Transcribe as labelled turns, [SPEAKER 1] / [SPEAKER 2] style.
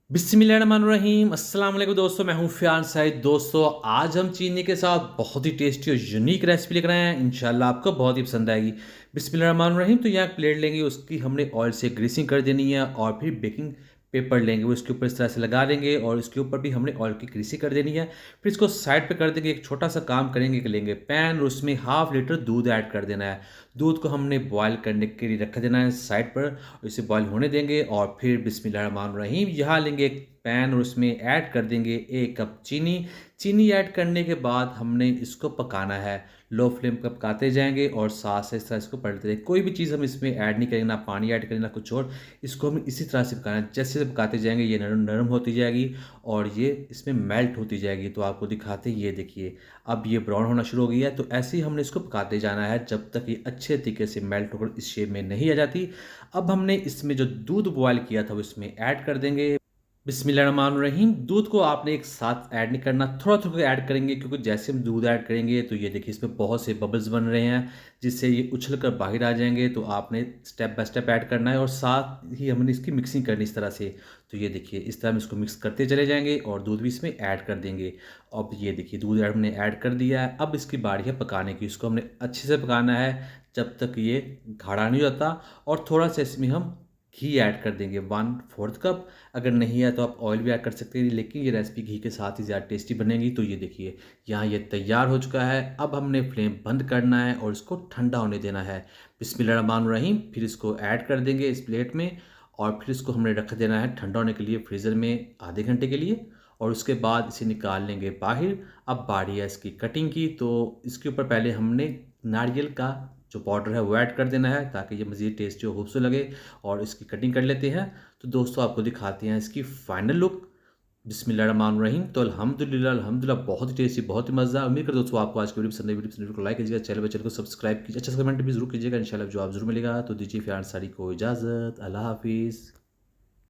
[SPEAKER 1] बिस्मिल्लाहिर्रहमानिर्रहीम अस्सलाम वालेकुम दोस्तों, मैं हूं फ़ियान सईद। दोस्तों आज हम चीनी के साथ बहुत ही टेस्टी और यूनिक रेसिपी लेकर आए हैं। इंशाल्लाह आपको बहुत ही पसंद आएगी। बिस्मिल्लाहिर्रहमानिर्रहीम। तो यहाँ एक प्लेट लेंगे, उसकी हमने ऑयल से ग्रीसिंग कर देनी है और फिर बेकिंग पेपर लेंगे, वो इसके ऊपर इस तरह से लगा देंगे और इसके ऊपर भी हमने ऑयल की ग्रीसिंग कर देनी है। फिर इसको साइड पे कर देंगे। एक छोटा सा काम करेंगे कि लेंगे पैन और उसमें हाफ लीटर दूध ऐड कर देना है। दूध को हमने बॉयल करने के लिए रख देना है साइड पर और इसे बॉयल होने देंगे। और फिर बिस्मिल्लाहिर्रहमानिर्रहीम यहाँ लेंगे एक पैन और उसमें ऐड कर देंगे 1 कप चीनी। चीनी ऐड करने के बाद हमने इसको पकाना है। लो फ्लेम पर पकाते जाएंगे और साथ से इस तरह इसको पलटते रहेंगे। कोई भी चीज़ हम इसमें ऐड नहीं करेंगे, ना पानी ऐड करेंगे ना कुछ और। इसको हम इसी तरह से पकाना है। जैसे जैसे पकाते जाएंगे ये नरम नरम होती जाएगी और ये इसमें मेल्ट होती जाएगी। तो आपको दिखाते हैं, ये देखिए अब ये ब्राउन होना शुरू हो गया है। तो ऐसे ही हमने इसको पकाते जाना है जब तक ये अच्छे तरीके से मेल्ट होकर इस शेप में नहीं आ जाती। अब हमने इसमें जो दूध बॉयल किया था वो इसमें ऐड कर देंगे। बिस्मिल्लाहिर्रहमानिर्रहीम। दूध को आपने एक साथ ऐड नहीं करना, थोड़ा थोड़ा ऐड करेंगे, क्योंकि जैसे हम दूध ऐड करेंगे तो ये देखिए इसमें बहुत से बबल्स बन रहे हैं जिससे ये उछल कर बाहर आ जाएंगे। तो आपने स्टेप बाय स्टेप ऐड करना है और साथ ही हमने इसकी मिक्सिंग करनी इस तरह से। तो ये देखिए इस तरह हम इसको मिक्स करते चले जाएंगे और दूध भी इसमें ऐड कर देंगे। अब ये देखिए दूध हमने ऐड कर दिया है। अब इसकी बारी है पकाने की। इसको हमने अच्छे से पकाना है जब तक ये गाढ़ा नहीं होता। और थोड़ा सा इसमें हम घी ऐड कर देंगे 1/4 कप। अगर नहीं है तो आप ऑयल भी ऐड कर सकते हैं, लेकिन ये रेसिपी घी के साथ ही ज़्यादा टेस्टी बनेगी। तो ये देखिए यहाँ ये तैयार हो चुका है। अब हमने फ्लेम बंद करना है और इसको ठंडा होने देना है। बिस्मिल्लाहिर्रहमानिर्रहीम। फिर इसको ऐड कर देंगे इस प्लेट में और फिर इसको हमने रख देना है ठंडा होने के लिए फ्रीज़र में आधे घंटे के लिए। और उसके बाद इसे निकाल लेंगे बाहर। अब बारी है इसकी कटिंग की। तो इसके ऊपर पहले हमने नारियल का जो पाउडर है वो ऐड कर देना है ताकि ये मज़ीद टेस्टी और खूबसूरत लगे। और इसकी कटिंग कर लेते हैं। तो दोस्तों आपको दिखाते हैं इसकी फाइनल लुक। बिस्मिल्लाहिर्रहमानिर्रहीम। तो अल्हम्दुलिल्लाह अल्हम्दुलिल्लाह बहुत ही टेस्टी, बहुत ही मज़ा। उम्मीद करता हूँ दोस्तों आपको आज की वीडियो पसंद आई। वीडियो पसंद को लाइक कीजिएगा, चैनल को सब्सक्राइब कीजिए, अच्छा सा कमेंट भी जरूर कीजिएगा। इंशाल्लाह जवाब जरूर मिलेगा। तो दीजिए फिर सारी को इजाज़त। अल्लाह हाफिज़।